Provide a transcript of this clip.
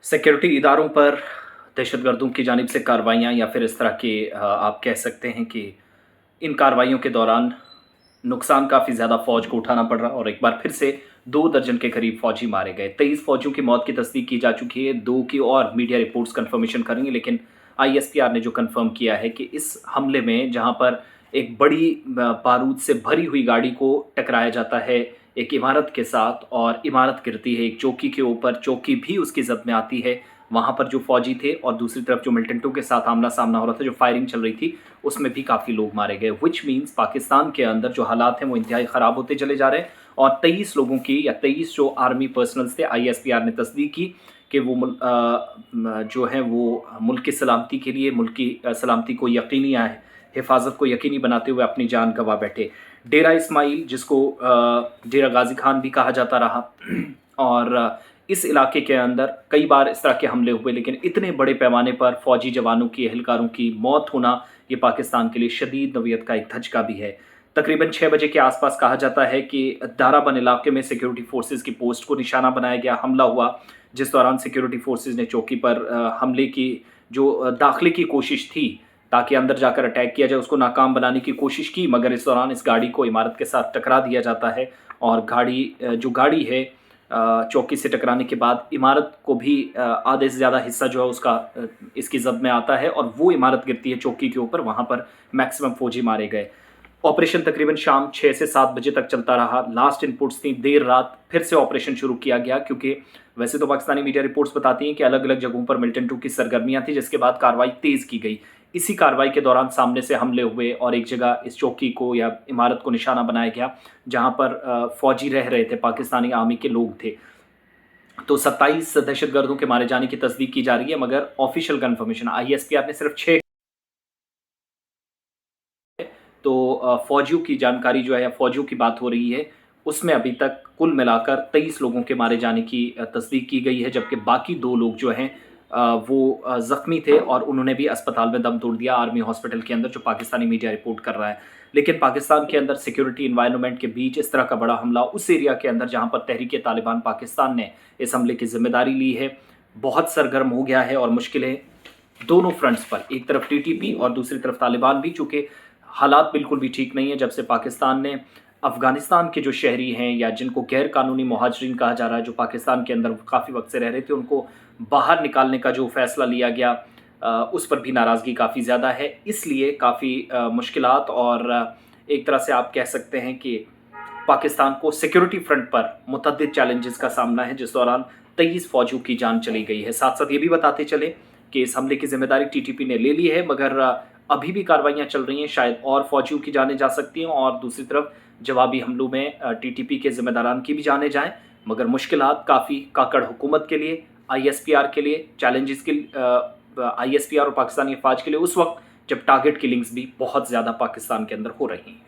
Security इदारों पर दहशतगर्दों की जानिब से कार्रवाइयाँ या फिर इस तरह के आप कह सकते हैं कि इन कार्रवाइयों के दौरान नुकसान काफ़ी ज़्यादा फ़ौज को उठाना पड़ रहा और एक बार फिर से 2 दर्जन के करीब फ़ौजी मारे गए। 23 फ़ौजियों की मौत की तस्दीक की जा चुकी है, 2 की और मीडिया रिपोर्ट्स कन्फर्मेशन करेंगे, लेकिन आईएसपीआर ने जो कन्फर्म किया है कि इस हमले में जहाँ पर एक बड़ी बारूद से भरी हुई गाड़ी को टकराया जाता है एक इमारत के साथ और इमारत गिरती है एक चौकी के ऊपर, चौकी भी उसकी ज़द में आती है। वहाँ पर जो फ़ौजी थे और दूसरी तरफ जो मिलिटेंटों के साथ आमना-सामना हो रहा था, जो फायरिंग चल रही थी, उसमें भी काफ़ी लोग मारे गए। व्हिच मीन्स पाकिस्तान के अंदर जो हालात हैं वो इंतहाई ख़राब होते चले जा रहे हैं और 23 लोगों की या 23 जो आर्मी पर्सनल्स थे, आईएसपीआर ने तस्दीक की कि वो जो है वो मुल्क की सलामती के लिए, मुल्क की सलामती को यकीनी हिफाजत को यकीनी बनाते हुए अपनी जान गंवा बैठे। डेरा इस्माइल, जिसको डेरा गाजी खान भी कहा जाता रहा और इस इलाके के अंदर कई बार इस तरह के हमले हुए, लेकिन इतने बड़े पैमाने पर फ़ौजी जवानों की, एहलकारों की मौत होना, ये पाकिस्तान के लिए शदीद नौयत का एक धचका भी है। तकरीबन 6 बजे के आसपास कहा जाता है कि दाराबंद इलाके में सिक्योरिटी फोर्सेज़ की पोस्ट को निशाना बनाया गया, हमला हुआ, जिस दौरान सिक्योरिटी फोर्सेज़ ने चौकी पर हमले की जो दाखिले की कोशिश थी ताकि अंदर जाकर अटैक किया जाए, उसको नाकाम बनाने की कोशिश की, मगर इस दौरान इस गाड़ी को इमारत के साथ टकरा दिया जाता है और जो गाड़ी है चौकी से टकराने के बाद इमारत को भी आधे से ज़्यादा हिस्सा जो है उसका इसकी ज़द में आता है और वो इमारत गिरती है चौकी के ऊपर, वहाँ पर मैक्सिमम फ़ौजी मारे गए। ऑपरेशन तकरीबन शाम 6 से 7 बजे तक चलता रहा। लास्ट इनपुट्स थी देर रात फिर से ऑपरेशन शुरू किया गया, क्योंकि वैसे तो पाकिस्तानी मीडिया रिपोर्ट्स बताती हैं कि अलग-अलग जगहों पर मिलिटेंटों की सरगर्मियाँ थी, जिसके बाद कार्रवाई तेज़ की गई। इसी कार्रवाई के दौरान सामने से हमले हुए और एक जगह इस चौकी को या इमारत को निशाना बनाया गया, जहाँ पर फ़ौजी रह रहे थे, पाकिस्तानी आर्मी के लोग थे। तो 27 दहशतगर्दों के मारे जाने की तस्दीक की जा रही है, मगर ऑफिशियल कन्फर्मेशन आईएसपीआर ने सिर्फ 6। तो फ़ौजियों की जानकारी जो है या फ़ौजियों की बात हो रही है, उसमें अभी तक कुल मिलाकर 23 लोगों के मारे जाने की तस्दीक की गई है, जबकि बाकी 2 लोग जो हैं वो ज़ख्मी थे और उन्होंने भी अस्पताल में दम तोड़ दिया आर्मी हॉस्पिटल के अंदर, जो पाकिस्तानी मीडिया रिपोर्ट कर रहा है। लेकिन पाकिस्तान के अंदर सिक्योरिटी एनवायरनमेंट के बीच इस तरह का बड़ा हमला उस एरिया के अंदर जहाँ पर तहरीक-ए-तालिबान पाकिस्तान ने इस हमले की ज़िम्मेदारी ली है, बहुत सरगर्म हो गया है और मुश्किलें दोनों फ्रंट्स पर, एक तरफ टीटीपी और दूसरी तरफ तालिबान भी, चूँकि हालात बिल्कुल भी ठीक नहीं है जब से पाकिस्तान ने अफ़गानिस्तान के जो शहरी हैं या जिनको गैर कानूनी मुहाजिरीन कहा जा रहा है, जो पाकिस्तान के अंदर काफ़ी वक्त से रह रहे थे, उनको बाहर निकालने का जो फ़ैसला लिया गया, उस पर भी नाराज़गी काफ़ी ज़्यादा है। इसलिए काफ़ी मुश्किलात और एक तरह से आप कह सकते हैं कि पाकिस्तान को सिक्योरिटी फ्रंट पर मुतअद्दिद चैलेंजेस का सामना है, जिस दौरान 23 फ़ौजियों की जान चली गई है। साथ-साथ ये भी बताते चले कि इस हमले की ज़िम्मेदारी टीटीपी ने ले ली है, मगर अभी भी कार्रवाइयाँ चल रही हैं, शायद और फ़ौजियों की जानें जा सकती हैं और दूसरी तरफ जवाबी हमलों में टीटीपी के ज़िम्मेदारान की भी जानें जाएँ, मगर मुश्किलात काफ़ी काकड़ हुकूमत के लिए, आईएसपीआर के लिए, चैलेंजेस के आईएसपीआर और पाकिस्तानी अफ़वाज के लिए उस वक़्त जब टारगेट किलिंग्स भी बहुत ज़्यादा पाकिस्तान के अंदर हो रही हैं।